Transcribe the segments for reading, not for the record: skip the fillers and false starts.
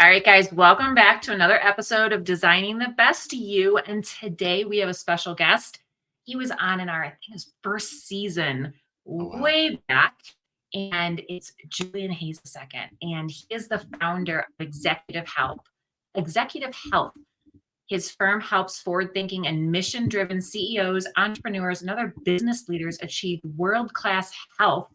All right, guys, welcome back to another episode of Designing the Best You. And today we have a special guest. He was on in our, I think, his first season Oh, wow. way back. And it's Julian Hayes II. And he is the founder of Executive Health. Executive Health. His firm helps forward-thinking and mission-driven CEOs, entrepreneurs, and other business leaders achieve world-class health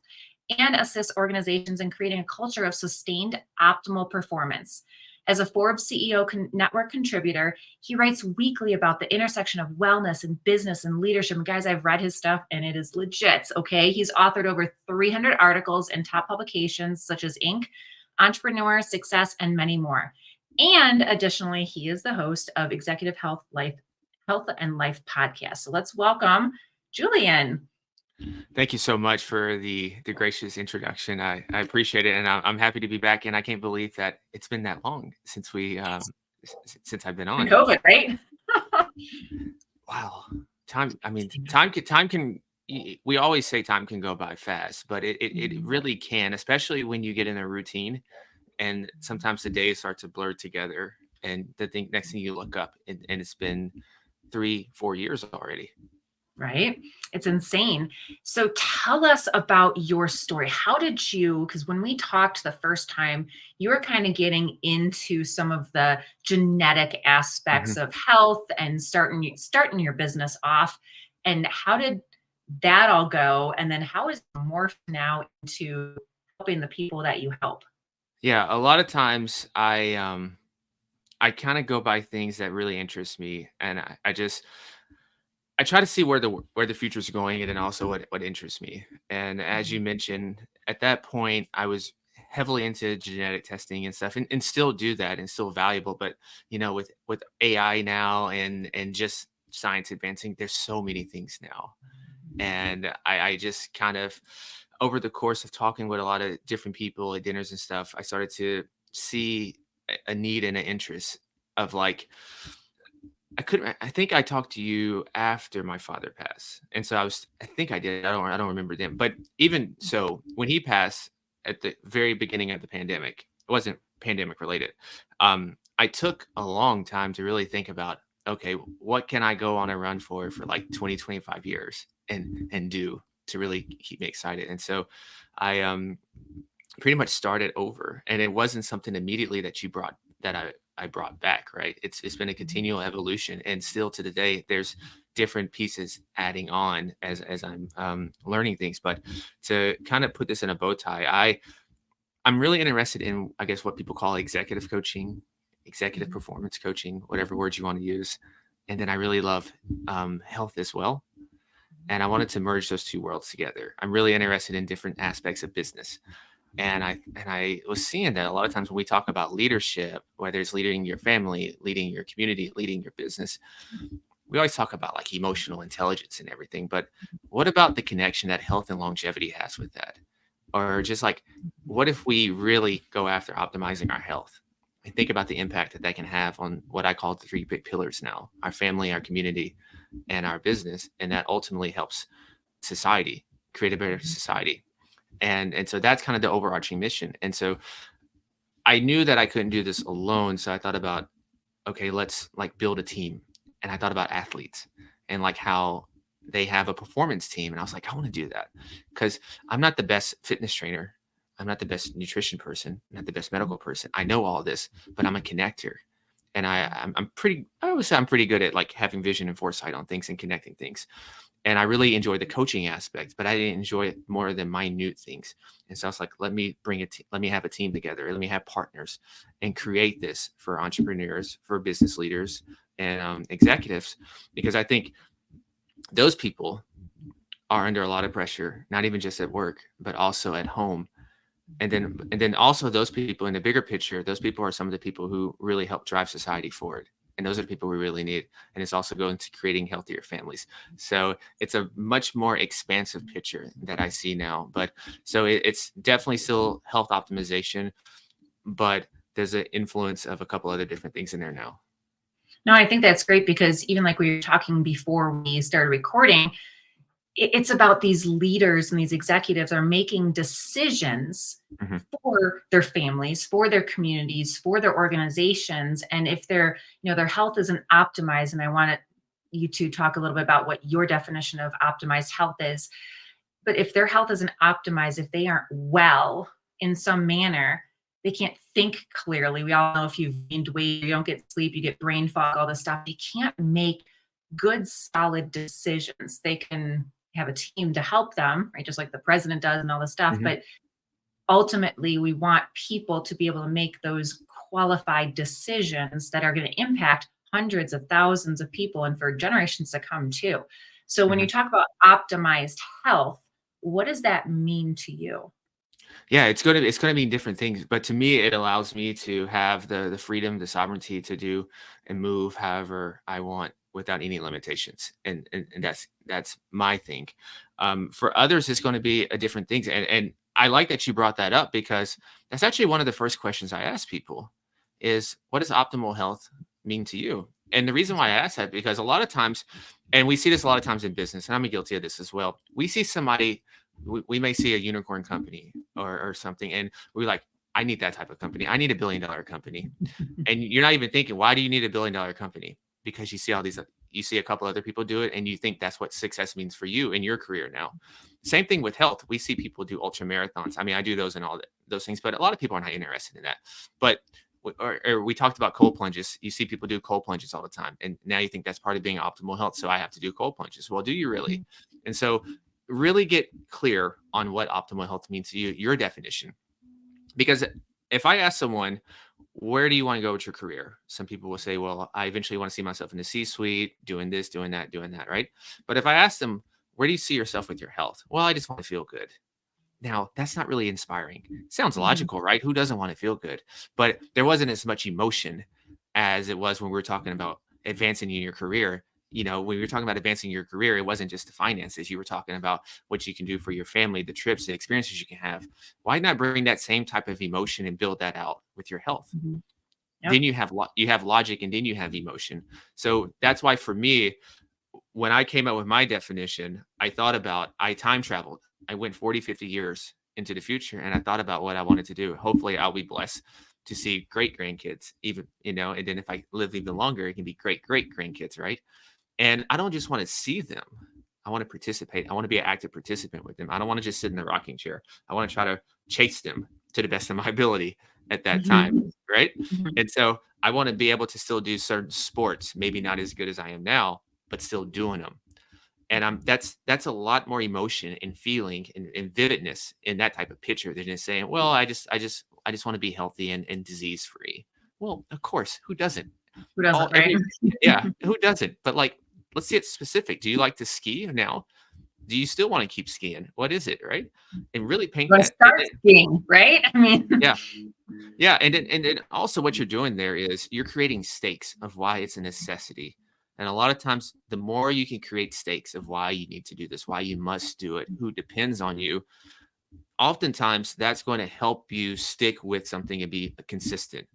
and assist organizations in creating a culture of sustained optimal performance. As a Forbes CEO network contributor, he writes weekly about the intersection of wellness and business and leadership. And guys, I've read his stuff and it is legit. Okay. He's authored over 300 articles in top publications such as Inc., Entrepreneur, Success, and many more. And additionally, he is the host of Executive Health and Life podcast. So let's welcome Julian. Thank you so much for the gracious introduction. I appreciate it, and I'm happy to be back. And I can't believe that it's been that long since since I've been on. COVID, right? Wow, time. I mean, time can. We always say time can go by fast, but it really can, especially when you get in a routine, and sometimes the days start to blur together, and next thing you look up, and it's been 3-4 years already. Right? It's insane. So tell us about your story. How did you, because when we talked the first time, you were kind of getting into some of the genetic aspects of health and starting your business off. And how did that all go? And then how is it morphed now into helping the people that you help? Yeah, a lot of times I kind of go by things that really interest me, and I try to see where the future is going, and then also what interests me. And as you mentioned, at that point, I was heavily into genetic testing and stuff, and still do that, and still valuable. But with AI now and just science advancing, there's so many things now, and I just kind of over the course of talking with a lot of different people at dinners and stuff, I started to see a need and an interest of like I think I talked to you after my father passed. And so I think I did. I don't remember them. But even so, when he passed at the very beginning of the pandemic, it wasn't pandemic related. I took a long time to really think about, okay, what can I go on a run for like 20, 25 years and do to really keep me excited. And so I pretty much started over, and it wasn't something immediately that you brought that I brought back, right? It's been a continual evolution, and still to the day, there's different pieces adding on as I'm learning things. But to kind of put this in a bow tie, I'm really interested in, I guess, what people call executive coaching, executive performance coaching, whatever words you want to use. And then I really love health as well. And I wanted to merge those two worlds together. I'm really interested in different aspects of business. And I was seeing that a lot of times when we talk about leadership, whether it's leading your family, leading your community, leading your business, we always talk about like emotional intelligence and everything. But what about the connection that health and longevity has with that? Or just like, what if we really go after optimizing our health and think about the impact that can have on what I call the three big pillars now: our family, our community, and our business. And that ultimately helps society create a better society. And so that's kind of the overarching mission. And so I knew that I couldn't do this alone. So I thought about, okay, let's like build a team. And I thought about athletes and like how they have a performance team. And I was like, I want to do that because I'm not the best fitness trainer. I'm not the best nutrition person, I'm not the best medical person. I know all this, but I'm a connector. And I would say I'm pretty good at like having vision and foresight on things and connecting things. And I really enjoy the coaching aspect, but I didn't enjoy it more than minute things. And so I was like, let me have a team together. Let me have partners and create this for entrepreneurs, for business leaders and executives, because I think those people are under a lot of pressure, not even just at work, but also at home. And then also those people in the bigger picture, those people are some of the people who really help drive society forward. And those are the people we really need. And it's also going to creating healthier families. So it's a much more expansive picture that I see now. But so it's definitely still health optimization, but there's an influence of a couple other different things in there now. No, I think that's great because even like we were talking before we started recording, it's about these leaders and these executives are making decisions Mhm. for their families, for their communities, for their organizations. And if their health isn't optimized, and I want you to talk a little bit about what your definition of optimized health is. But if their health isn't optimized, if they aren't well in some manner, they can't think clearly. We all know if you've gained weight, you don't get sleep, you get brain fog, all this stuff. They can't make good, solid decisions. They can have a team to help them, right? Just like the president does and all this stuff. Mhm. But ultimately, we want people to be able to make those qualified decisions that are going to impact hundreds of thousands of people and for generations to come too. So when you Mhm. talk about optimized health, what does that mean to you? Yeah, it's gonna mean different things, but to me, it allows me to have the freedom, the sovereignty to do and move however I want without any limitations, and that's my thing. For others, it's going to be a different things, and I like that you brought that up because that's actually one of the first questions I ask people is, "What does optimal health mean to you?" And the reason why I ask that because a lot of times, and we see this a lot of times in business, and I'm guilty of this as well. We see somebody we may see a unicorn company or something, and we're like, I need that type of company. I need $1 billion company. And you're not even thinking, why do you need $1 billion company? Because you see all these, you see a couple other people do it, and you think that's what success means for you in your career now. Same thing with health. We see people do ultra marathons. I mean, I do those and all those things, but a lot of people are not interested in that. But or we talked about cold plunges. You see people do cold plunges all the time, and now you think that's part of being optimal health. So I have to do cold plunges. Well, do you really? And so really get clear on what optimal health means to you, your definition. Because if I ask someone, where do you want to go with your career? Some people will say, well, I eventually want to see myself in the C suite, doing this, doing that, right? But if I ask them, where do you see yourself with your health? Well, I just want to feel good. Now, that's not really inspiring. Sounds Mhm. logical, right? Who doesn't want to feel good? But there wasn't as much emotion as it was when we were talking about advancing in your career. You know, when we were talking about advancing your career, it wasn't just the finances. You were talking about what you can do for your family, the trips, the experiences you can have. Why not bring that same type of emotion and build that out with your health? Mhm. Yep. Then you have logic and then you have emotion. So that's why for me, when I came up with my definition, I time traveled. I went 40, 50 years into the future and I thought about what I wanted to do. Hopefully, I'll be blessed to see great grandkids, even, and then if I live even longer, it can be great grandkids, right? And I don't just want to see them. I want to participate. I want to be an active participant with them. I don't want to just sit in the rocking chair. I want to try to chase them to the best of my ability at that time, Mhm. right? Mhm. And so I want to be able to still do certain sports, maybe not as good as I am now, but still doing them. And that's a lot more emotion and feeling and vividness in that type of picture than just saying, well, I just want to be healthy and disease free. Well, of course, who doesn't? Who All doesn't, right? every Yeah, who doesn't? But like, let's see it specific. Do you like to ski now? Do you still want to keep skiing? What is it, right? And really paint Let's that. start skiing, right? I mean, Yeah, yeah, and then also what you're doing there is you're creating stakes of why it's a necessity. And a lot of times, the more you can create stakes of why you need to do this, why you must do it, who depends on you, oftentimes that's going to help you stick with something and be consistent.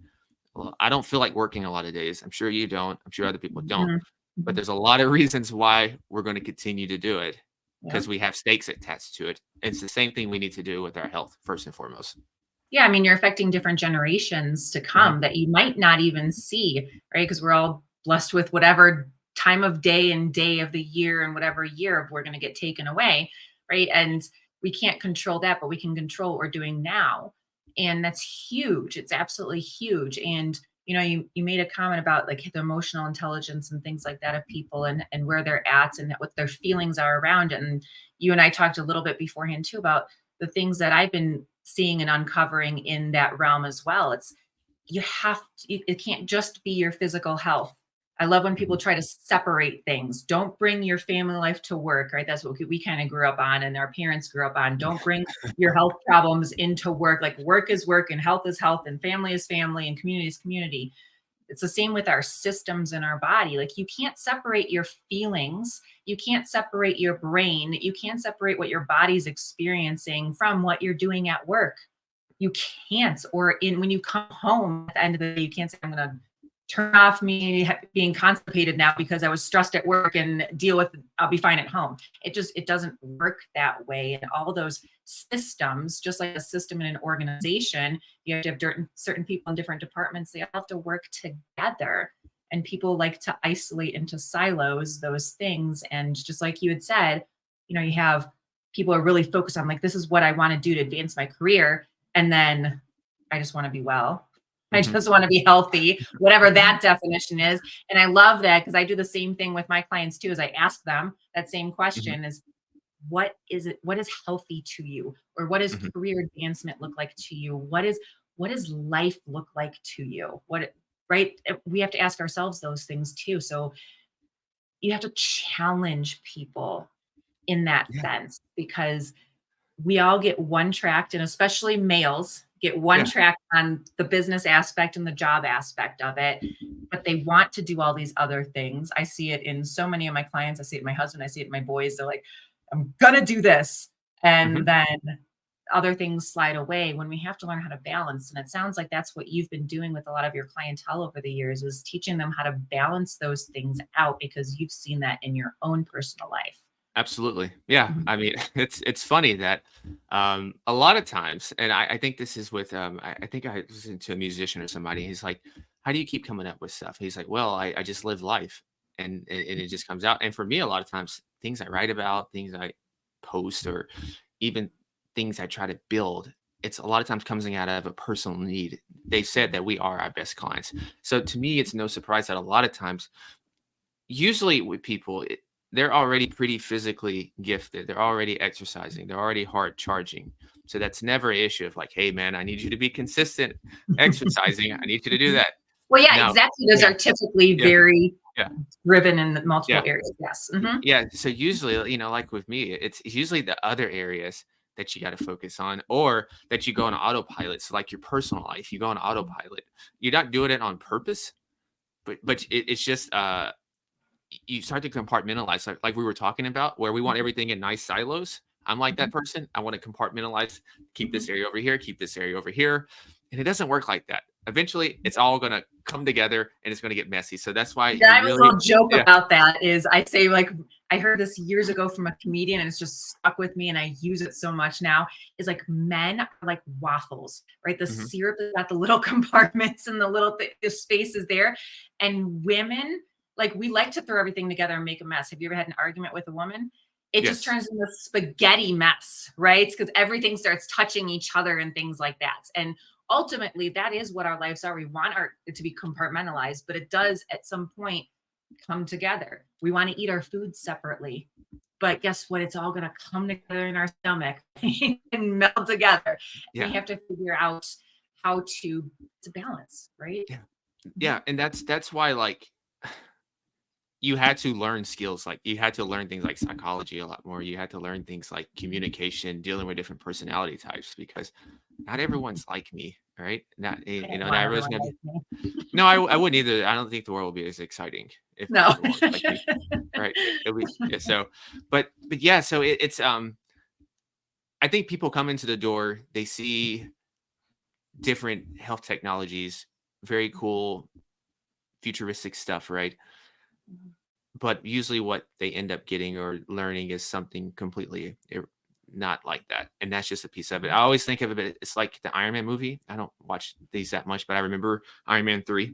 Well, I don't feel like working a lot of days. I'm sure you don't. I'm sure other people don't. mhm. But Mhm. there's a lot of reasons why we're going to continue to do it Yeah. because we have stakes attached to it. It's the same thing we need to do with our health, first and foremost. Yeah, I mean, you're affecting different generations to Mhm. come that you might not even see, right? Because we're all blessed with whatever time of day and day of the year and whatever year of we're going to get taken away, right? And we can't control that, but we can control what we're doing now. And that's huge. It's absolutely huge. And you made a comment about like the emotional intelligence and things like that of people and where they're at and what their feelings are around it. And you and I talked a little bit beforehand too about the things that I've been seeing and uncovering in that realm as well. You have to, it can't just be your physical health. I love when people Mhm. try to separate things. Don't bring your family life to work, right? That's what we kind of grew up on and our parents grew up on. Don't bring your health problems into work. Like work is work and health is health and family is family and community is community. It's the same with our systems in our body. Like you can't separate your feelings, you can't separate your brain, you can't separate what your body's experiencing from what you're doing at work. You can't. Or in when you come home at the end of the day, you can't say, I'm gonna turn off me being constipated now because I was stressed at work and deal with, I'll be fine at home. It doesn't work that way. And all those systems, just like a system in an organization, you have to have certain people in different departments, they all have to work together. And people like to isolate into silos those things. And just like you had said, you know, you have people are really focused on like, this is what I want to do to advance my career. And then I just want to be well. I just want to be healthy, whatever that definition is. And I love that because I do the same thing with my clients too, as I ask them that same question is, what is it? What is healthy to you? Or what does career advancement look like to you? What does life look like to you? Right? We have to ask ourselves those things too. So you have to challenge people in that sense, because we all get one tracked, and especially males get one track on the business aspect and the job aspect of it, but they want to do all these other things. I see it in so many of my clients. I see it in my husband. I see it in my boys. They're like, I'm going to do this. And then other things slide away when we have to learn how to balance. And it sounds like that's what you've been doing with a lot of your clientele over the years, is teaching them how to balance those things out, because you've seen that in your own personal life. Absolutely. Yeah. I mean, it's funny that a lot of times, and I think this is with I think I listened to a musician or somebody. He's like, how do you keep coming up with stuff? He's like, well, I just live life, and it just comes out. And for me, a lot of times, things I write about, things I post, or even things I try to build, it's a lot of times coming out of a personal need. They said that we are our best clients. So to me, it's no surprise that a lot of times, usually with people, they're already pretty physically gifted. They're already exercising. They're already hard charging. So that's never an issue of like, hey, man, I need you to be consistent exercising. I need you to do that. Well, yeah, No. exactly. Those are typically very driven in multiple areas. Yes. Yeah. So usually, you know, like with me, it's usually the other areas that you got to focus on, or that you go on autopilot. So like your personal life, you go on autopilot. You're not doing it on purpose, but it's just you start to compartmentalize, like we were talking about, where we want everything in nice silos. I'm like that person. I want to compartmentalize, keep this area over here, keep this area over here. And it doesn't work like that. Eventually, it's all going to come together and it's going to get messy. So that's why I have a little joke about that is I say, like, I heard this years ago from a comedian and it's just stuck with me and I use it so much now, is like, men are like waffles, right? The syrup is got the little compartments and the little the space is there. And women, like, we like to throw everything together and make a mess. Have you ever had an argument with a woman? It just turns into a spaghetti mess, right? Because everything starts touching each other and things like that. And ultimately, that is what our lives are. We want it to be compartmentalized, but it does at some point come together. We want to eat our food separately, but guess what? It's all going to come together in our stomach and melt together. And we have to figure out how to balance, right? Yeah. And that's why, like, you had to learn skills. Like, you had to learn things like psychology a lot more. You had to learn things like communication, dealing with different personality types, because not everyone's like me, right? Not not everyone's gonna be. No, I wouldn't either. I don't think the world would be as exciting if everyone was like me, right? So, but yeah. So it's I think people come into the door, they see different health technologies, very cool, futuristic stuff, right? But usually what they end up getting or learning is something completely not like that. And that's just a piece of it. I always think of it, it's like the Iron Man movie. I don't watch these that much, but I remember Iron Man 3.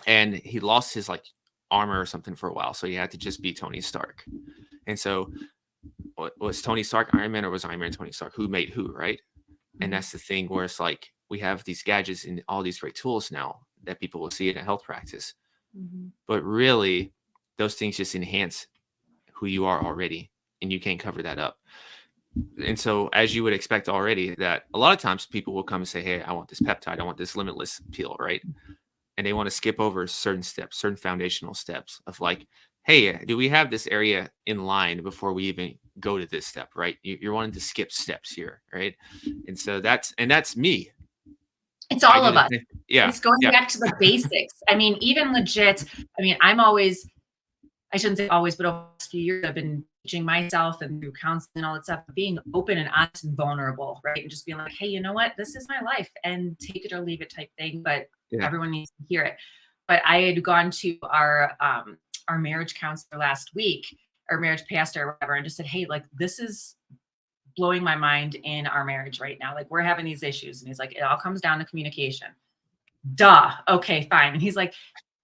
And he lost his like armor or something for a while. So he had to just be Tony Stark. And so was Tony Stark Iron Man, or was Iron Man Tony Stark? Who made who, right? And that's the thing where it's like, we have these gadgets and all these great tools now that people will see in a health practice. But really, those things just enhance who you are already, and you can't cover that up. And so, as you would expect already, that a lot of times people will come and say, hey, I want this peptide, I want this limitless pill, right? And they want to skip over certain steps, certain foundational steps of like, hey, do we have this area in line before we even go to this step, right? You're wanting to skip steps here, right? And so that's me. It's all of us. Yeah. It's going back to the basics. I mean, even legit, I mean, I shouldn't say always, but over the last few years, I've been teaching myself and through counseling and all that stuff, being open and honest and vulnerable, right? And just being like, hey, you know what? This is my life, and take it or leave it type thing, but everyone needs to hear it. but I had gone to our marriage counselor last week, our marriage pastor or whatever, and just said, hey, like, this is blowing my mind in our marriage right now. Like, we're having these issues. And he's like, it all comes down to communication. Duh. Okay, fine. And he's like,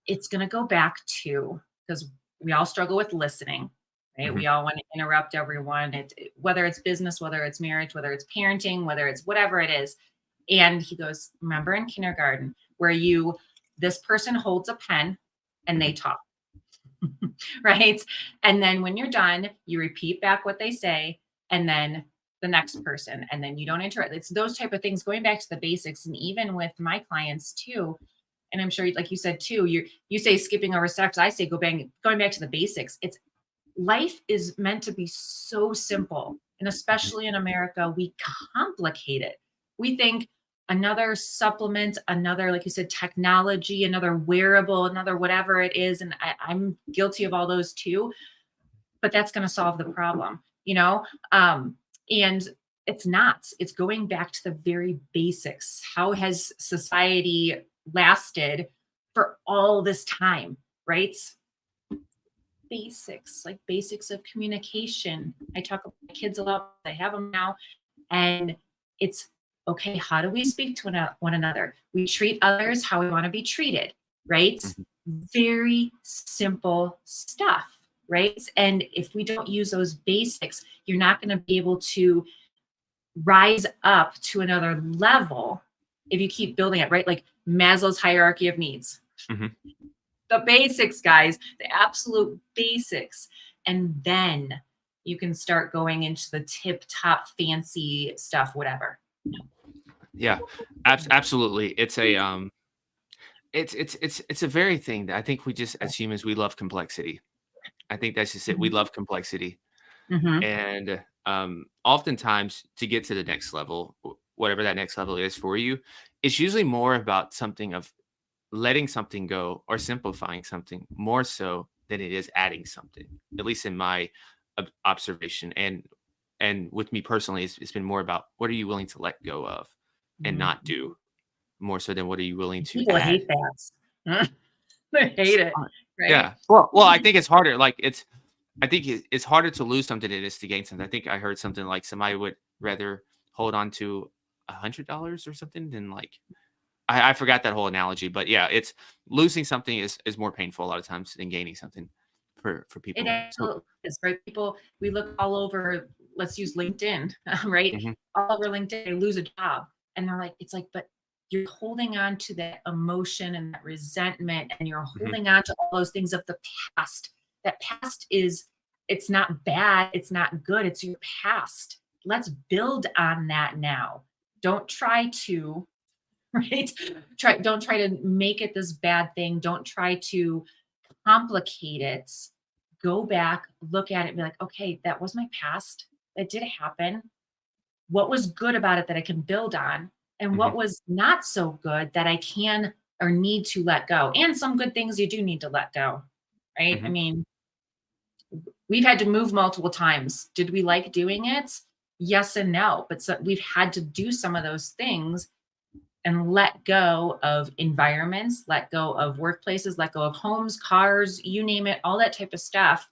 it's going to go back to, because we all struggle with listening, right? Mhm. We all want to interrupt everyone, whether it's business, whether it's marriage, whether it's parenting, whether it's whatever it is. And he goes, remember in kindergarten where this person holds a pen and they talk, right? And then when you're done, you repeat back what they say, and then the next person, and then you don't interrupt. It's those type of things, going back to the basics. And even with my clients too, and I'm sure, like you said too, you say skipping over steps. I say going back to the basics. It's life is meant to be so simple, and Mhm. especially in America, we complicate it. We think another supplement, another, like you said, technology, another wearable, another whatever it is, and I'm guilty of all those too. But that's going to solve the problem, you know. And it's not. It's going back to the very basics. How has society lasted for all this time, right? Basics, like basics of communication. I talk with my kids a lot. I have them now, and it's okay. How do we speak to one another? We treat others how we want to be treated, right? Mhm. Very simple stuff, right? And if we don't use those basics, you're not going to be able to rise up to another level if you keep building it, right? Like Maslow's hierarchy of needs. Mhm. The basics, guys, the absolute basics. And then you can start going into the tip top fancy stuff, whatever. Yeah, absolutely. It's a very thing that I think we just as humans we love complexity. I think that's just it. We love complexity, Mm-hmm. and oftentimes to get to the next level, whatever that next level is for you, it's usually more about something of letting something go or simplifying something more so than it is adding something. At least in my observation, and with me personally, it's been more about what are you willing to let go of and not Mm-hmm. do more so than what are you willing to People add. hate that. They hate it, right? Yeah. Well, I think it's harder. Like I think it's harder to lose something than it is to gain something. I think I heard something like somebody would rather hold on to $100 or something than like I forgot that whole analogy, but yeah, it's losing something is more painful a lot of times than gaining something for It people. So absolutely is, right? People, we look all over, let's use LinkedIn, right? mhm, All over LinkedIn, they lose a job. And they're like, it's like, but you're holding on to that emotion and that resentment, and you're mhm, holding on to all those things of the past. That past is, it's not bad, it's not good, it's your past. Let's build on that now. Don't try to, right? Don't try to make it this bad thing. Don't try to complicate it. Go back, look at it, and be like, okay, that was my past. That did happen. What was good about it that I can build on? And mhm, what was not so good that I can or need to let go? And some good things you do need to let go, right? I mhm, mean, we've had to move multiple times. Did we like doing it? Yes and no. But so we've had to do some of those things and let go of environments, let go of workplaces, let go of homes, cars, you name it, all that type of stuff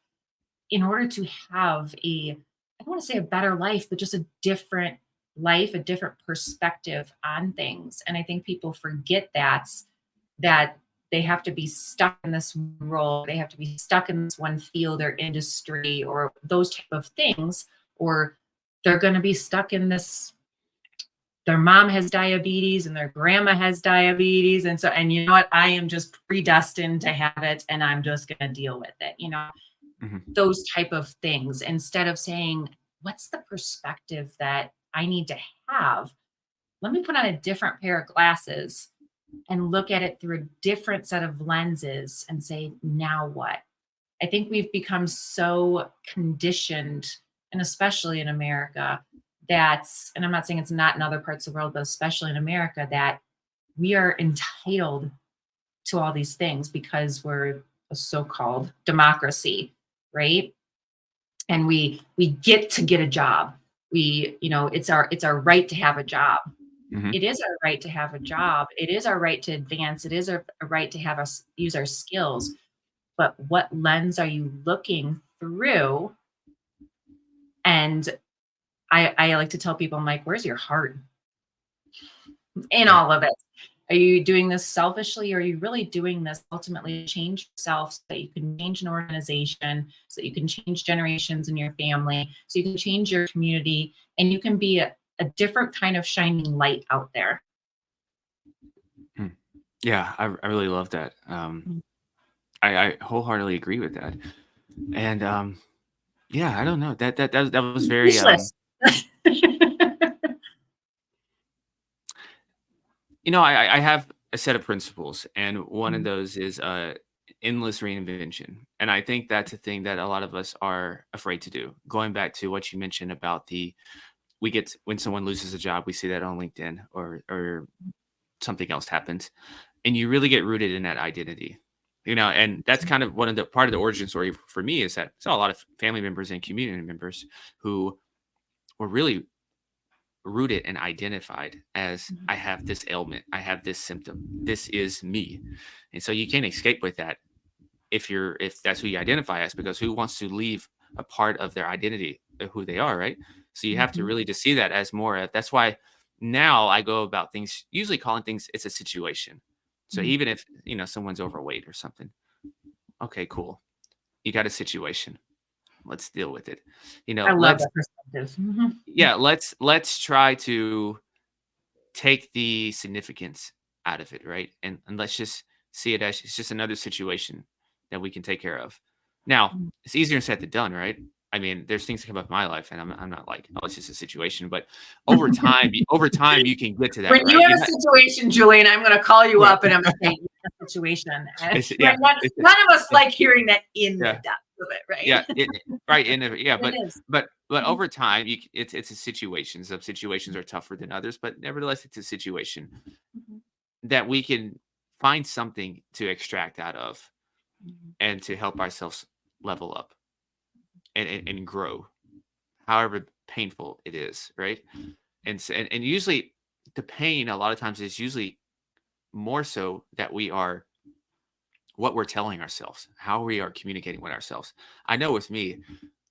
in order to have I don't want to say a better life, but just a different life, a different perspective on things. And I think people forget that they have to be stuck in this role, they have to be stuck in this one field or industry or those type of things, or they're going to be stuck in this, their mom has diabetes and their grandma has diabetes, and so, and you know what, I am just predestined to have it and I'm just going to deal with it, mhm, those type of things, instead of saying, what's the perspective that I need to have? Let me put on a different pair of glasses and look at it through a different set of lenses and say, now what? I think we've become so conditioned, and especially in America, that's, and I'm not saying it's not in other parts of the world, but especially in America, that we are entitled to all these things because we're a so-called democracy, right? And we get to get a job. We, it's our right to have a job. Mhm. It is our right to have a job. It is our right to advance. It is a right to have us use our skills. But what lens are you looking through? And I like to tell people, I'm like, where's your heart in Yeah. all of it? Are you doing this selfishly, or are you really doing this ultimately to change yourself so that you can change an organization, so that you can change generations in your family, so you can change your community, and you can be a different kind of shining light out there? Mm. Yeah, I really love that. Mm. I wholeheartedly agree with that. And yeah, I don't know. That was very Speechless. I have a set of principles, and one of Mm, those is endless reinvention. And I think that's a thing that a lot of us are afraid to do. Going back to what you mentioned about we get when someone loses a job, we see that on LinkedIn, or something else happens, and you really get rooted in that identity. And that's kind of one of the part of the origin story for me is that I saw a lot of family members and community members who were really rooted and identified as mhm, I have this ailment, I have this symptom, this is me. And so you can't escape with that if that's who you identify as, because who wants to leave a part of their identity of who they are, right? So you have to mhm, really just see that as more that's why now I go about things usually calling things it's a situation. So mhm. even if someone's overweight or something, okay, cool. You got a situation. Let's deal with it. I love Let's that perspective. Mhm. yeah, let's try to take the significance out of it, right? And let's just see it as it's just another situation that we can take care of. Now, Mhm. it's easier said than done, right? I mean, there's things that come up in my life, and I'm not like, oh, it's just a situation. But over time, you can get to that, When you right? have a situation, Julian, I'm going to call you Right. up and I'm going to say, "You have a situation." And It's right, yeah, none of us like hearing that in the yeah, depth of it, right? yeah, right. Yeah, It but is. but Mhm, over time, it's a situation. Some situations are tougher than others, but nevertheless, it's a situation mhm, that we can find something to extract out of mhm, and to help ourselves level up and grow, however painful it is, right? And usually the pain a lot of times is usually more so that we are what we're telling ourselves, how we are communicating with ourselves. I know with me,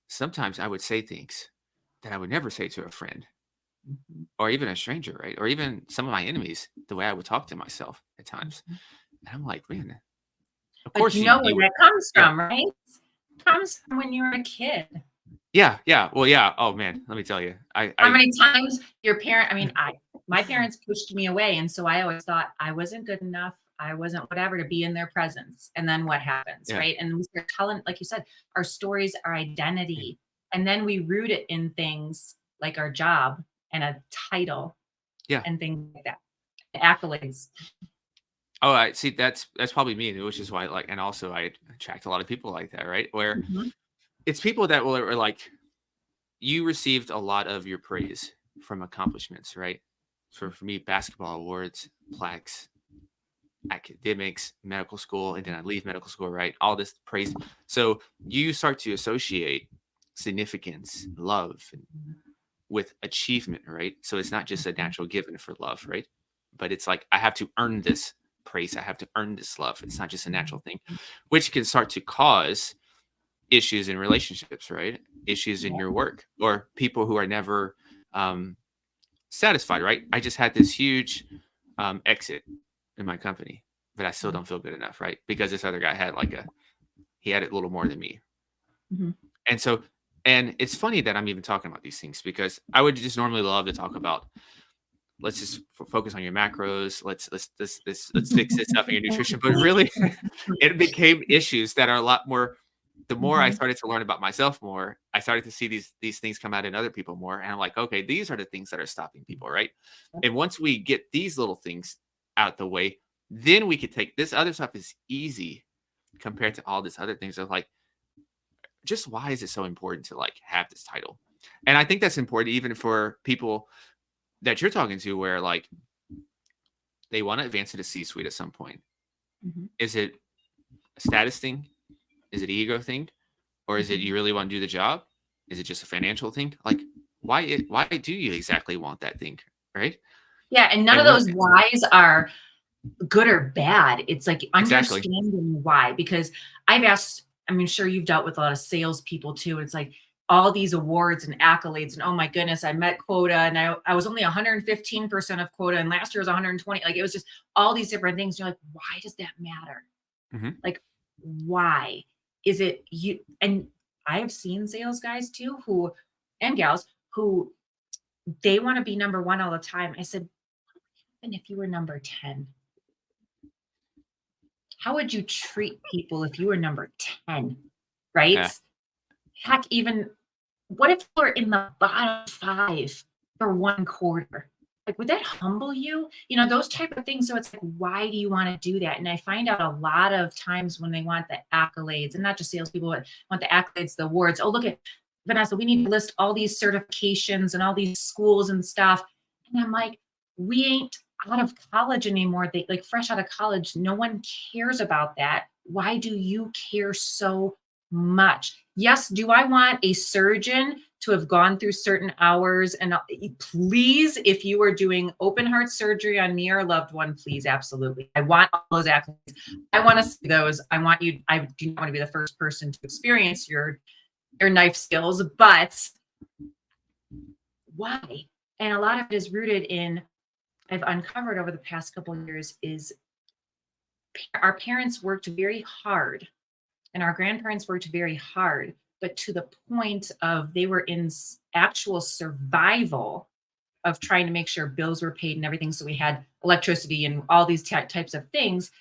sometimes I would say things that I would never say to a friend mhm, or even a stranger, right? Or even some of my enemies, the way I would talk to myself at times. mhm. And I'm like, man, of But course you know you where would, that comes yeah. from, right? It comes from when you were a kid. Yeah, yeah. Well, yeah. Oh man, let me tell you. I How I many times your parent, I mean, my parents pushed me away. And so I always thought I wasn't good enough. I wasn't whatever to be in their presence. And then what happens, yeah. right? And we start telling, like you said, our stories, our identity. And then we root it in things like our job and a title Yeah. and things like that, accolades. Oh, I see. That's probably me, which is why and also I attract a lot of people like that, right? Where Mhm. it's people that will are like you received a lot of your praise from accomplishments, right? For me, basketball awards, plaques, academics, medical school, and then I leave medical school, right? All this praise. So you start to associate significance, love, with achievement, right? So it's not just a Mhm. natural given for love, right? But it's like I have to earn this praise. I have to earn this love. It's not just a natural thing, which can start to cause issues in relationships, right? Issues in Yeah. your work or people who are never um, satisfied, right? I just had this huge exit in my company, but I still don't feel good enough, right? Because this other guy had he had it a little more than me. Mhm. And so, and it's funny that I'm even talking about these things because I would just normally love to talk about let's just focus on your macros. Let's fix this stuff in your nutrition. But really, it became issues that are a lot more. The more I Mhm. started to learn about myself more, I started to see these things come out in other people more, and I'm like, okay, these are the things that are stopping people, right? And once we get these little things out the way, then we could take this other stuff is easy compared to all this other things. Of like, just why is it so important to like have this title? And I think that's important even for people that you're talking to, where like they want to advance to the C-suite at some point. Mhm. Is it a status thing? Is it an ego thing? Or is it Mhm. you really want to do the job? Is it just a financial thing? Like, why do you exactly want that thing, right? Yeah, and none And of when those whys are good or bad. It's like exactly. understanding why, because I've asked, I mean, sure you've dealt with a lot of salespeople too. It's like all these awards and accolades, and oh my goodness, I met quota and I was only 115% of quota, and last year was 120. Like it was just all these different things. You're like, why does that matter? Mhm. Like, why is it you? And I've seen sales guys too who and gals who they want to be number one all the time. I said, and if you were number 10, how would you treat people if you were number 10? Right? Yeah. Heck, even what if you're in the bottom 5 for 1 quarter? Like, would that humble you? You know, those type of things. So it's like, why do you want to do that? And I find out a lot of times when they want the accolades, and not just salespeople, but want the accolades, the awards. Oh, look at Vennessa, we need to list all these certifications and all these schools and stuff. And I'm like, we ain't out of college anymore. They like fresh out of college. No one cares about that. Why do you care so much? Yes, do I want a surgeon to have gone through certain hours? And please, if you are doing open heart surgery on me or a loved one, please, absolutely. I want all those accolades. I want to see those. I want you, I do not want to be the first person to experience your knife skills, but why? And a lot of it is rooted in, I've uncovered over the past couple of years, is our parents worked very hard and our grandparents worked very hard, but to the point of they were in actual survival of trying to make sure bills were paid and everything. So we had electricity and all these types of things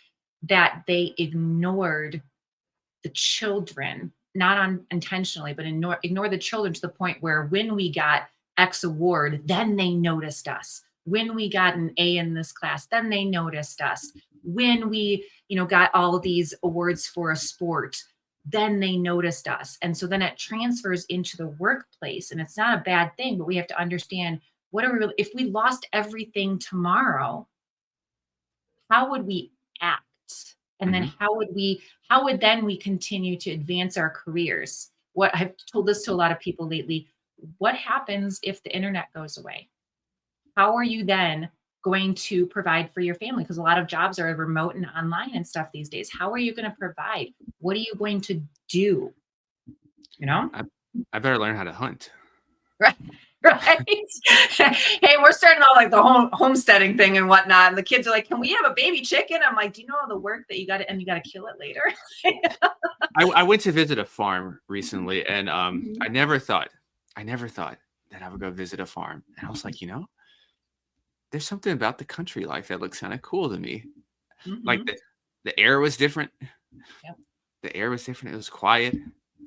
that they ignored the children, not intentionally, but ignore the children to the point where when we got X award, then they noticed us. When we got an A in this class, then they noticed us. When we, got all of these awards for a sport, then they noticed us. And so then it transfers into the workplace, and it's not a bad thing, but we have to understand, what are we, if we lost everything tomorrow, how would we act? And then Mhm. how would then we continue to advance our careers? What I've told this to a lot of people lately, what happens if the internet goes away? How are you then going to provide for your family? Because a lot of jobs are remote and online and stuff these days. How are you going to provide? What are you going to do? You know? I I better learn how to hunt. Right. Right. Hey, we're starting out like the homesteading thing and whatnot. And the kids are like, can we have a baby chicken? I'm like, do you know all the work that you got to, and you got to kill it later? I went to visit a farm recently, and Mhm. I never thought that I would go visit a farm, and I was like, there's something about the country life that looks kind of cool to me. Like Mhm. the air was different. Yep. The air was different. It was quiet,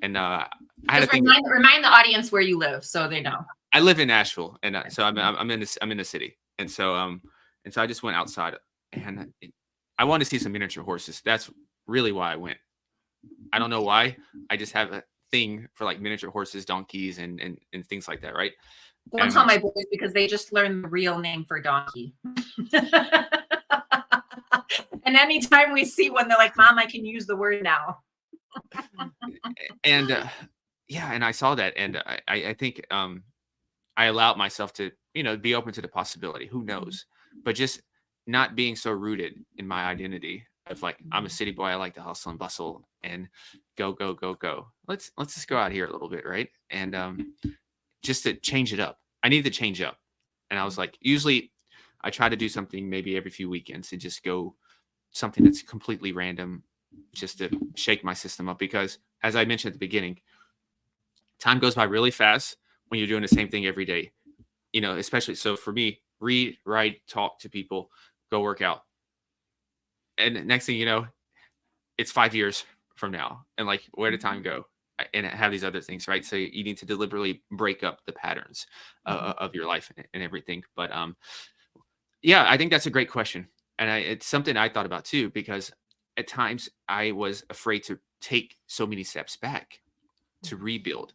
and I had a Just thing. remind the audience where you live so they know. I live in Nashville, and so Mhm. I'm in the city, and so I just went outside, and I wanted to see some miniature horses. That's really why I went. I don't know why. I just have a thing for like miniature horses, donkeys, and things like that, right? Don't tell And my boys because they just learned the real name for donkey. And anytime we see one, they're like, Mom, I can use the word now. and yeah, and I saw that, and I think I allowed myself to be open to the possibility. Who knows? But just not being so rooted in my identity of like I'm a city boy. I like to hustle and bustle and go go go go. Let's just go out here a little bit, right? And just to change it up. I need to change up. And I was like, usually I try to do something maybe every few weekends to just go something that's completely random, just to shake my system up. Because as I mentioned at the beginning, time goes by really fast when you're doing the same thing every day. Especially so for me, read, write, talk to people, go work out. And next thing you know, it's 5 years from now. And like, where did time go? And have these other things, right? So you need to deliberately break up the patterns of your life and everything. But yeah, I think that's a great question. And it's something I thought about too, because at times I was afraid to take so many steps back to rebuild,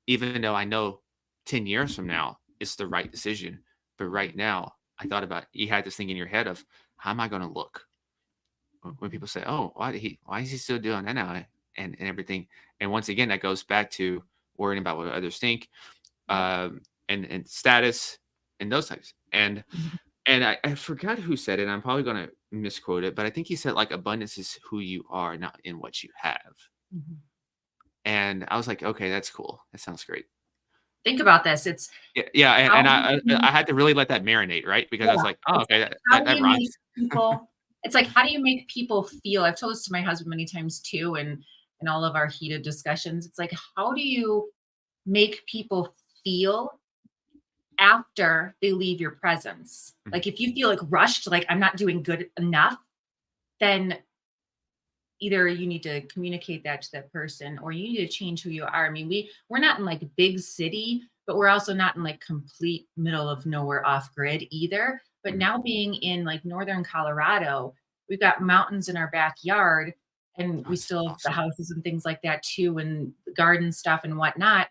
even though I know 10 years from now it's the right decision. But right now, I thought about you had this thing in your head of how am I going to look when people say, "Oh, why is he still doing that now?" and everything. And once again, that goes back to worrying about what others think, Yep. and status and those types. And Mhm. And I forgot who said it. I'm probably gonna misquote it, but I think he said like abundance is who you are, not in what you have. Mhm. And I was like, okay, that's cool. That sounds great. Think about this. It's Yeah, yeah, how and do you I had to really let that marinate, right? Because I was yeah, like, oh, it's okay, how do that you make rhymes. people it's like, how do you make people feel? I've told this to my husband many times too, and in all of our heated discussions. It's like, how do you make people feel after they leave your presence? Mhm. Like, if you feel like rushed, like I'm not doing good enough, then either you need to communicate that to that person or you need to change who you are. I mean, we're not in like a big city, but we're also not in like complete middle of nowhere off grid either. But Mhm. now being in like northern Colorado, we've got mountains in our backyard and we That's still have the awesome. houses and things like that too, and the garden stuff and whatnot.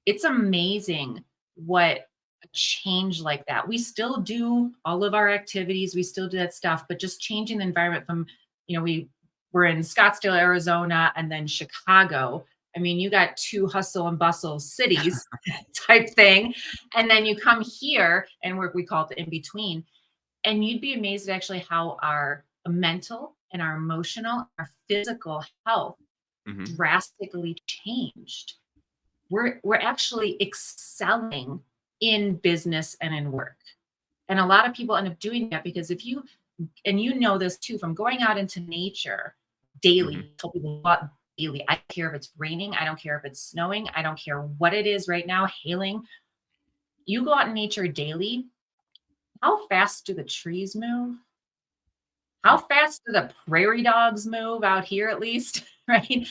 It's amazing what a change like that. We still do all of our activities, we still do that stuff, but just changing the environment from, we were in Scottsdale, Arizona, and then Chicago. I mean, you got two hustle and bustle cities type thing. And then you come here and we call it the in between. And you'd be amazed at actually how our mental and our emotional, our physical health Mhm. drastically changed. We're actually excelling in business and in work. And a lot of people end up doing that because if you and you know this too from going out into nature Mhm. daily, tell people what daily. I don't care if it's raining, I don't care if it's snowing, I don't care what it is right now, hailing. You go out in nature daily, how fast do the trees move? How Mm. fast do the prairie dogs move out here at least, right?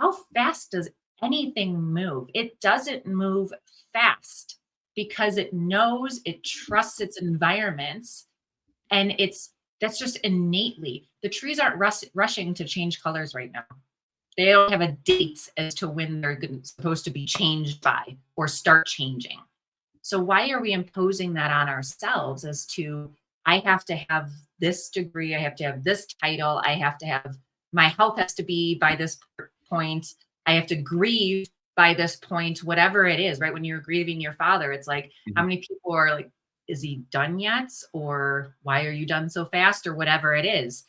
How fast does anything move? It doesn't move fast because it knows, it trusts its environments, and that's just innately. The trees aren't rushing to change colors right now. They don't have a date as to when they're supposed to be changed by or start changing. So why are we imposing that on ourselves as to I have to have this degree, I have to have this title, I have to have my health has to be by this point, I have to grieve by this point, whatever it is, right? When you're grieving your father, it's like how Mhm. many people are like, is he done yet? Or why are you done so fast? Or whatever it is.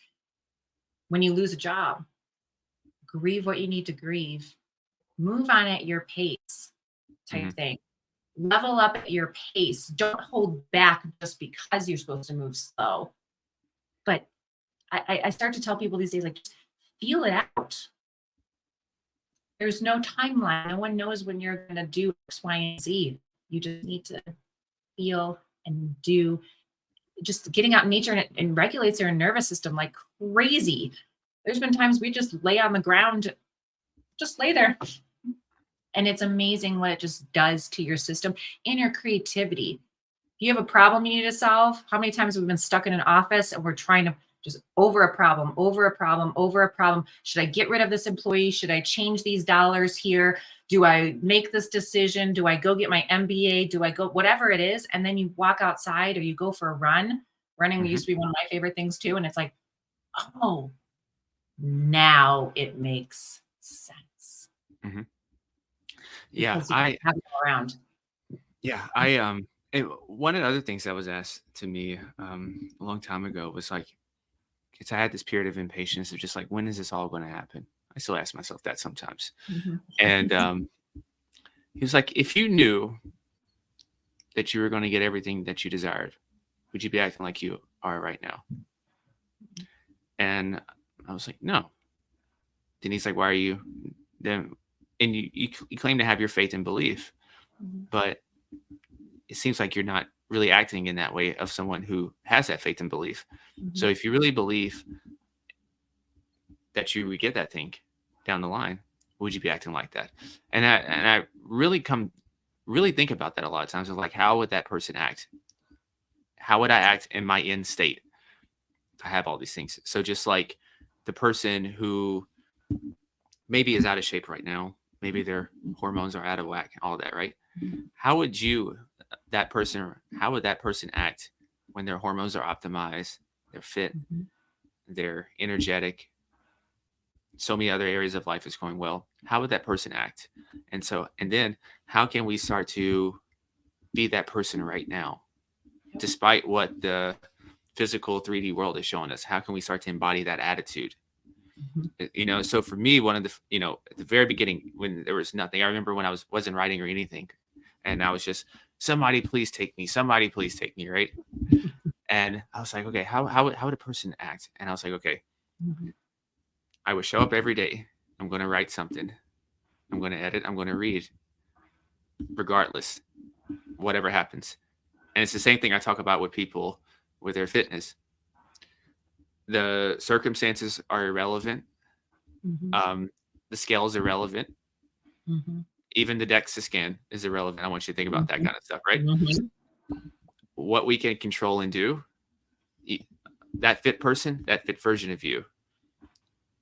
When you lose a job, grieve what you need to grieve, move on at your pace type Mhm. thing. Level up at your pace. Don't hold back just because you're supposed to move slow. But I start to tell people these days, like, just feel it out. There's no timeline. No one knows when you're going to do X, Y, and Z. You just need to feel and do. Just getting out in nature and it regulates your nervous system like crazy. There's been times we just lay on the ground, just lay there. And it's amazing what it just does to your system and your creativity. You have a problem you need to solve. How many times have we been stuck in an office and we're trying to just over a problem, over a problem, over a problem? Should I get rid of this employee? Should I change these dollars here? Do I make this decision? Do I go get my MBA? Do I go whatever it is? And then you walk outside or you go for a run. Running Mhm. used to be one of my favorite things too. And it's like, oh, now it makes sense Mhm. Yeah, because you have it all around. and one of the other things that was asked to me, a long time ago was like, because I had this period of impatience of just like, when is this all gonna happen? I still ask myself that sometimes. Mhm. And, he was like, "If you knew that you were gonna get everything that you desired, would you be acting like you are right now?" And I was like, "No." Then he's like, "Why are you then?" And you claim to have your faith and belief, Mhm. but it seems like you're not really acting in that way of someone who has that faith and belief. So Mhm. if you really believe that you would get that thing down the line, would you be acting like that? And I really think about that a lot of times of like, how would that person act? How would I act in my end state if I have all these things? So just like the person who maybe is out of shape right now, maybe their hormones are out of whack, all that, right? Mhm. How would how would that person act when their hormones are optimized, they're fit, Mhm. they're energetic, so many other areas of life is going well? How would that person act? And then how can we start to be that person right now? despite what the physical 3D world is showing us? How can we start to embody that attitude? So for me, one of the, at the very beginning, when there was nothing, I remember when I wasn't writing or anything, and I was just, somebody please take me, somebody please take me, right? And I was like, okay, how would a person act? And I was like, okay, I would show up every day. I'm going to write something. I'm going to edit. I'm going to read, regardless, whatever happens. And it's the same thing I talk about with people with their fitness. The circumstances are irrelevant. The scale is irrelevant. Even the DEXA scan is irrelevant. I want you to think about that kind of stuff, right? What we can control and do, that fit person, that fit version of you,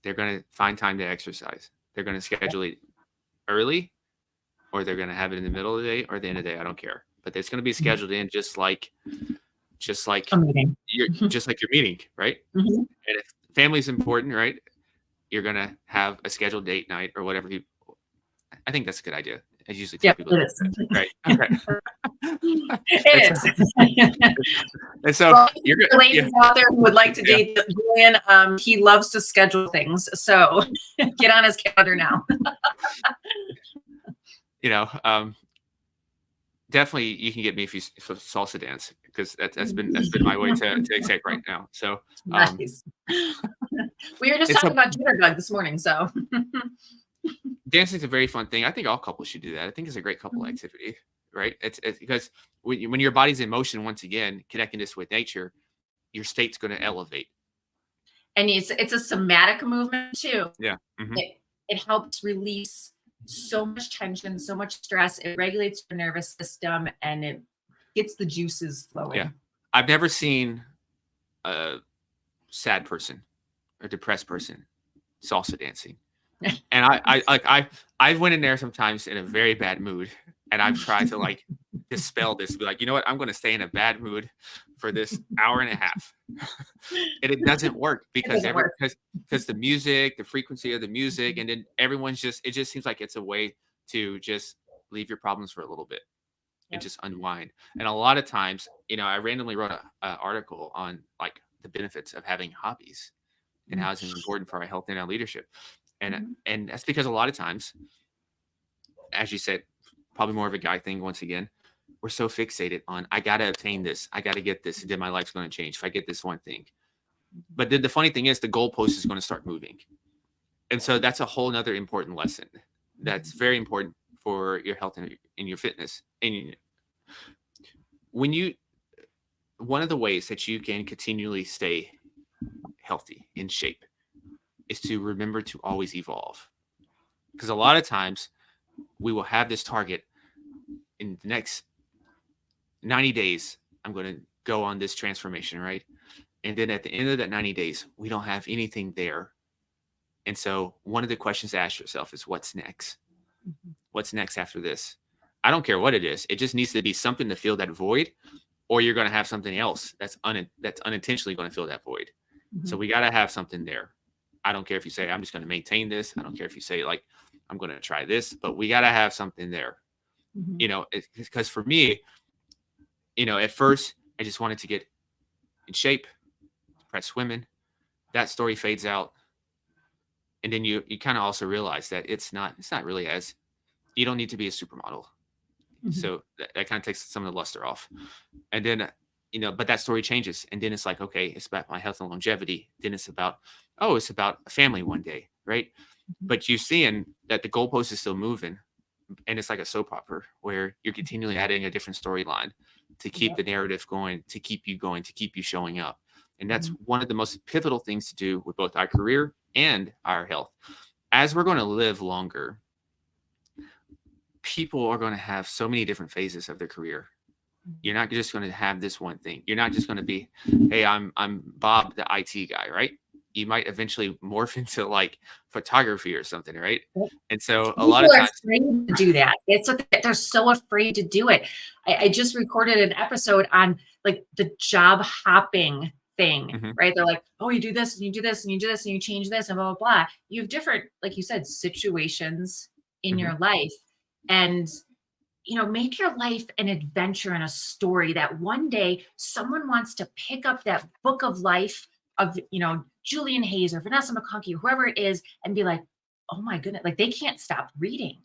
they're going to find time to exercise. They're going to schedule it early, or they're going to have it in the middle of the day or the end of the day. I don't care, but it's going to be scheduled in just like your meeting, right? And if family's important, right, you're going to have a scheduled date night or whatever. I think that's a good idea. I usually tell people, right? Okay. It is. And so, well, you're good. Ladies out there who would like to date Julian, he loves to schedule things. So get on his calendar now. Definitely you can get me if you salsa dance, because that's been my way to escape right now. So nice. We were just talking about jitterbug this morning. So dancing is a very fun thing. I think all couples should do that. I think it's a great couple activity, right? It's because when your body's in motion, once again, connecting this with nature, your state's going to elevate. And it's a somatic movement too. Yeah. It helps release so much tension, so much stress. It regulates your nervous system and it gets the juices flowing. Yeah. I've never seen a sad person or depressed person salsa dancing. And I went in there sometimes in a very bad mood, and I've tried to dispel this, be like, you know what, I'm going to stay in a bad mood for this hour and a half. And it doesn't work because the music, the frequency of the music, and then it just seems like it's a way to just leave your problems for a little bit and just unwind. And a lot of times, I randomly wrote an article on the benefits of having hobbies and how it's important for our health and our leadership. And that's because a lot of times, as you said, probably more of a guy thing once again, we're so fixated on, I got to obtain this, I got to get this, and then my life's going to change if I get this one thing. But then the funny thing is the goalpost is going to start moving. And so that's a whole nother important lesson that's very important for your health and your fitness. And one of the ways that you can continually stay healthy, in shape, is to remember to always evolve. Because a lot of times we will have this target in the next 90 days, I'm going to go on this transformation, right? And then at the end of that 90 days, we don't have anything there. And so one of the questions to ask yourself is, what's next? What's next after this? I don't care what it is. It just needs to be something to fill that void, or you're going to have something else that's unintentionally going to fill that void. So we got to have something there. I don't care if you say, I'm just going to maintain this. I don't care if you say, I'm going to try this, but we got to have something there. Because for me, at first I just wanted to get in shape, press women. That story fades out. And then you kind of also realize that it's not really you don't need to be a supermodel. So that kind of takes some of the luster off. And then, but that story changes. And then it's like, okay, it's about my health and longevity. Then it's about a family one day, right? But you're seeing that the goalpost is still moving. And it's like a soap opera where you're continually adding a different storyline to keep the narrative going, to keep you showing up. And that's one of the most pivotal things to do with both our career and our health. As we're going to live longer, people are going to have so many different phases of their career. You're not just going to have this one thing. You're not just going to be, hey, I'm Bob, the IT guy, right? You might eventually morph into photography or something, right? And so a lot of times afraid to do that. It's what they're so afraid to do it. I just recorded an episode on the job hopping thing, right? They're like, oh, you do this and you do this and you do this and you change this and blah, blah, blah. You have different, like you said, situations in your life. And make your life an adventure and a story that one day someone wants to pick up that book of life of, Julian Hayes or Vennessa McConkey or whoever it is and be like, oh my goodness, like they can't stop reading,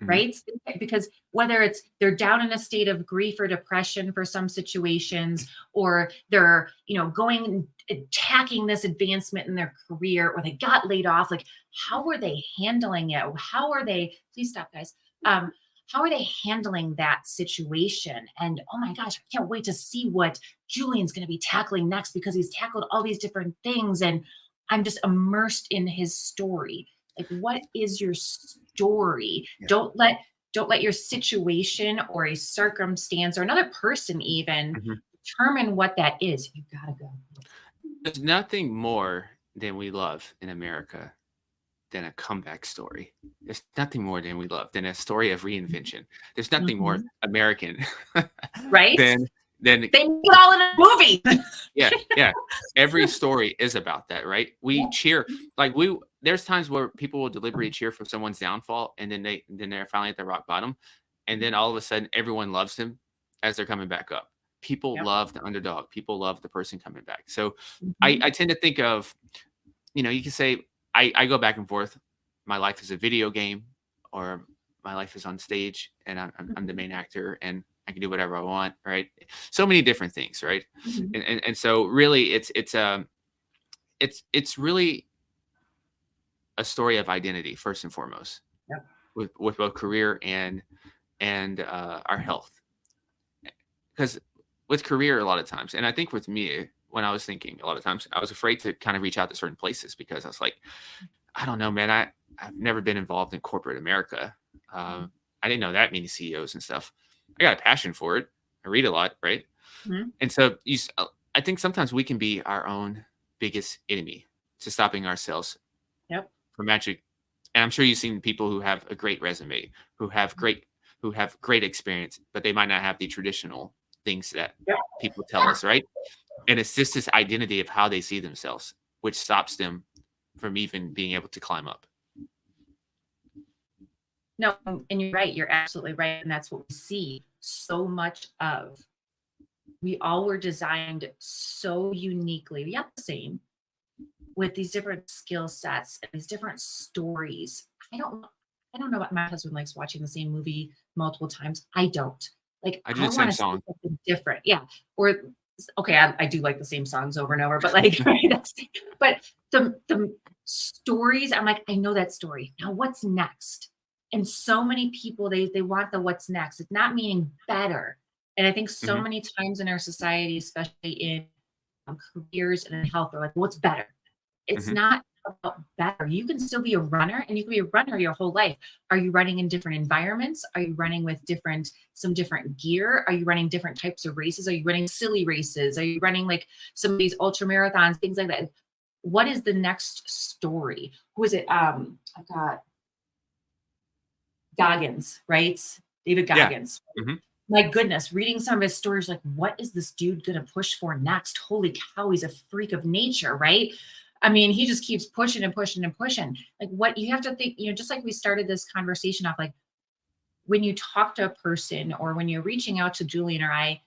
Mhm. right? Because whether it's they're down in a state of grief or depression for some situations, or they're, going and attacking this advancement in their career, or they got laid off, like how are they handling it? How are they, please stop, guys. How are they handling that situation? And oh my gosh, I can't wait to see what Julian's going to be tackling next, because he's tackled all these different things and I'm just immersed in his story. Like, what is your story? Yeah. Don't let your situation or a circumstance or another person even Mhm. determine what that is. You gotta go. There's nothing more than we love in America than a comeback story. There's nothing more than we love than a story of reinvention. There's nothing more Mhm. American Right? than than They make it all in a movie. yeah, yeah. Every story is about that, right? We cheer like there's times where people will deliberately cheer for someone's downfall and then they're finally at the rock bottom. And then all of a sudden everyone loves them as they're coming back up. People Yep. love the underdog. People love the person coming back. So I, Mhm. I tend to think of, you can say I go back and forth. My life is a video game, or my life is on stage, and I'm the main actor, and I can do whatever I want, right? So many different things, right? Mhm. And so really, it's really a story of identity first and foremost, Yep. with both career and our health. Because with career, a lot of times, and I think with me, when I was thinking, a lot of times, I was afraid to kind of reach out to certain places because I was like, I don't know, man. I've never been involved in corporate America. I didn't know that many CEOs and stuff. I got a passion for it. I read a lot, right? Mhm. And so I think sometimes we can be our own biggest enemy to stopping ourselves Yep. from actually. And I'm sure you've seen people who have a great resume, who have great experience, but they might not have the traditional things that Yep. people tell us, right? And it's just this identity of how they see themselves, which stops them from even being able to climb up. No, and you're right. You're absolutely right. And that's what we see so much of. We all were designed so uniquely, yet the same, with these different skill sets and these different stories. I don't know what my husband likes watching the same movie multiple times. I don't. Like, I do I the same want to see song. something different. Yeah. Or okay, I do like the same songs over and over, but like right, but the stories, I'm like, I know that story. Now what's next? And so many people they want the what's next. It's not meaning better. And I think so Mhm, many times in our society, especially in careers and in health, are like, what's better? It's mhm. not about better. You can still be a runner and you can be a runner your whole life. Are you running in different environments? Are you running with some different gear? Are you running different types of races? Are you running silly races? Are you running like some of these ultra marathons, things like that? What is the next story? Who is it? I've got Goggins, right? David Yeah. Goggins. Mhm. My goodness, reading some of his stories, like, what is this dude going to push for next? Holy cow, he's a freak of nature, right? I mean, he just keeps pushing and pushing and pushing. Like, what you have to think, just like we started this conversation off, like, when you talk to a person or when you're reaching out to Julian or I,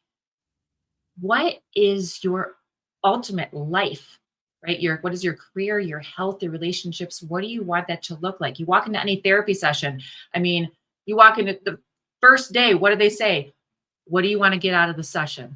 what is your ultimate life, right? What is your career, your health, your relationships? What do you want that to look like? You walk into any therapy session. I mean, you walk into the first day, what do they say? What do you want to get out of the session?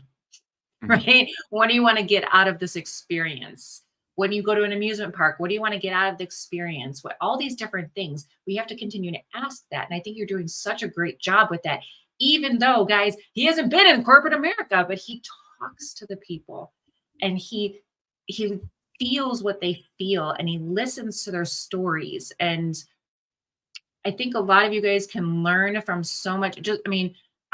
Mhm. Right? What do you want to get out of this experience? When you go to an amusement park, what do you want to get out of the experience? What all these different things, we have to continue to ask that. And I think you're doing such a great job with that. Even though, guys, he hasn't been in corporate America, but he talks to the people and he feels what they feel and he listens to their stories. And I think a lot of you guys can learn from so much.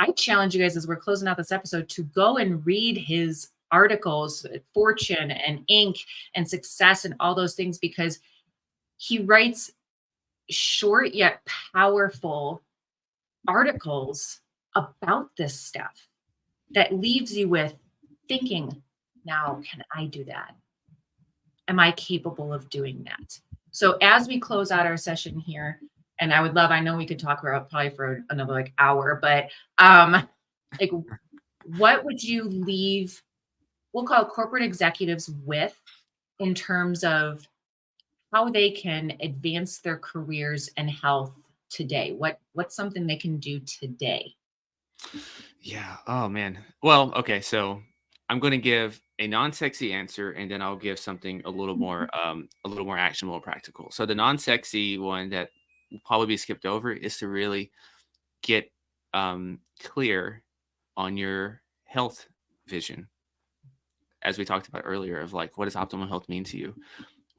I challenge you guys as we're closing out this episode to go and read his articles, Fortune and Inc. and Success and all those things, because he writes short yet powerful articles about this stuff that leaves you with thinking, now, can I do that? Am I capable of doing that? So as we close out our session here, and I know we could talk about probably for another like hour, but like what would you leave, we'll call it corporate executives with, in terms of how they can advance their careers and health today? What's something they can do today? Yeah. Oh man. Well, okay. So I'm going to give a non-sexy answer, and then I'll give something a little more actionable and practical. So the non-sexy one that will probably be skipped over is to really get clear on your health vision, as we talked about earlier, of like, what does optimal health mean to you?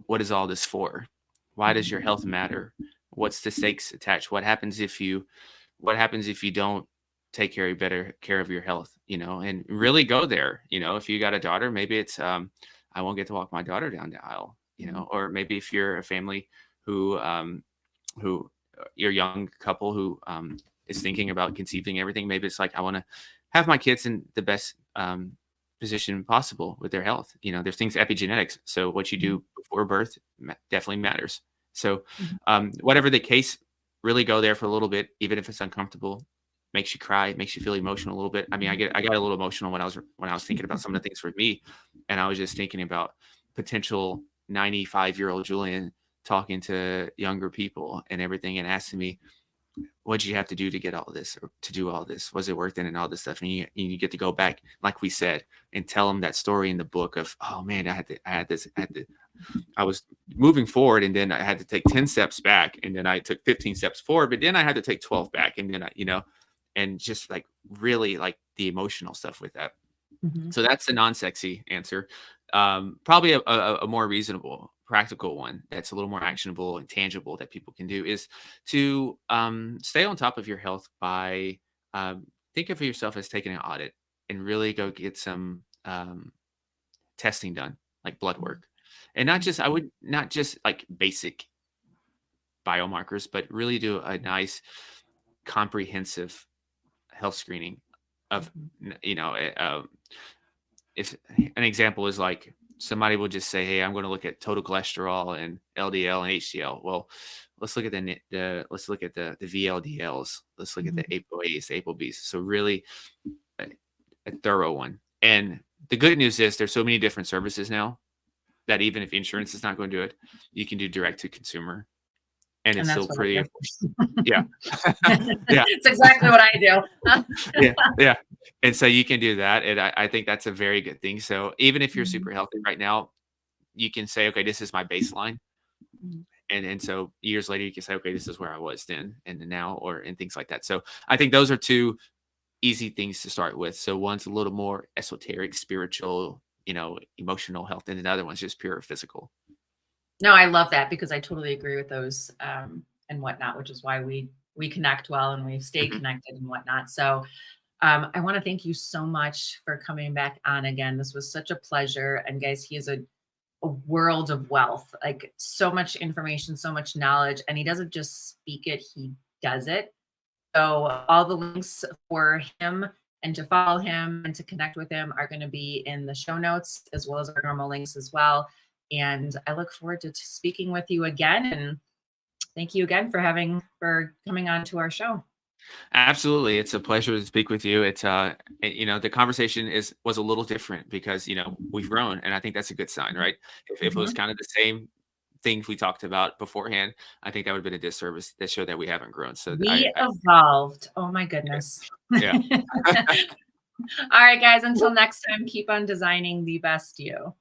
What is all this for? Why does your health matter? What's the stakes attached? What happens if you don't take better care of your health, and really go there. If you got a daughter, maybe it's I won't get to walk my daughter down the aisle, or maybe if you're a family who who your young couple who is thinking about conceiving everything, maybe it's like, I want to have my kids in the best position possible with their health. There's things, epigenetics, so what you do before birth definitely matters. So whatever the case, really go there for a little bit, even if it's uncomfortable, makes you cry, makes you feel emotional a little bit. I mean, I got a little emotional when I was thinking about some of the things for me, and I was just thinking about potential 95-year-old Julian talking to younger people and everything, and asking me, what did you have to do to get all this, or to do all this? Was it worth it, and all this stuff? And you get to go back, like we said, and tell them that story in the book of, oh man, I was moving forward, and then I had to take 10 steps back, and then I took 15 steps forward, but then I had to take 12 back. And then and just like really like the emotional stuff with that. Mhm. So that's the non-sexy answer. Probably a more reasonable, practical one that's a little more actionable and tangible that people can do is to stay on top of your health by think of yourself as taking an audit, and really go get some testing done, like blood work. And I would not just like basic biomarkers, but really do a nice comprehensive health screening of, if an example is like, somebody will just say, hey, I'm going to look at total cholesterol and LDL and HDL. Well, let's look at the VLDLs. Let's look at the ApoAs, the ApoBs. So really a thorough one. And the good news is there's so many different services now that even if insurance is not going to do it, you can do direct to consumer, and And it's that's still what I pretty. do. Yeah. Yeah. It's exactly what I do. Yeah. Yeah. And so you can do that. And I think that's a very good thing. So even if you're super healthy right now, you can say, okay, this is my baseline. And so years later, you can say, okay, this is where I was then and now, and things like that. So I think those are two easy things to start with. So one's a little more esoteric, spiritual, emotional health, and another one's just pure physical. No, I love that, because I totally agree with those and whatnot, which is why we connect well and we stay Mhm. connected and whatnot. So I want to thank you so much for coming back on again. This was such a pleasure. And guys, he is a world of wealth, like so much information, so much knowledge, and he doesn't just speak it, he does it. So all the links for him and to follow him and to connect with him are going to be in the show notes, as well as our normal links as well. And I look forward to speaking with you again. And thank you again for coming on to our show. Absolutely. It's a pleasure to speak with you. The conversation was a little different because, we've grown, and I think that's a good sign, right? If it was Mhm. kind of the same things we talked about beforehand, I think that would have been a disservice that showed that we haven't grown. So We evolved. Oh my goodness. yeah. All right, guys, until next time, keep on designing the best you.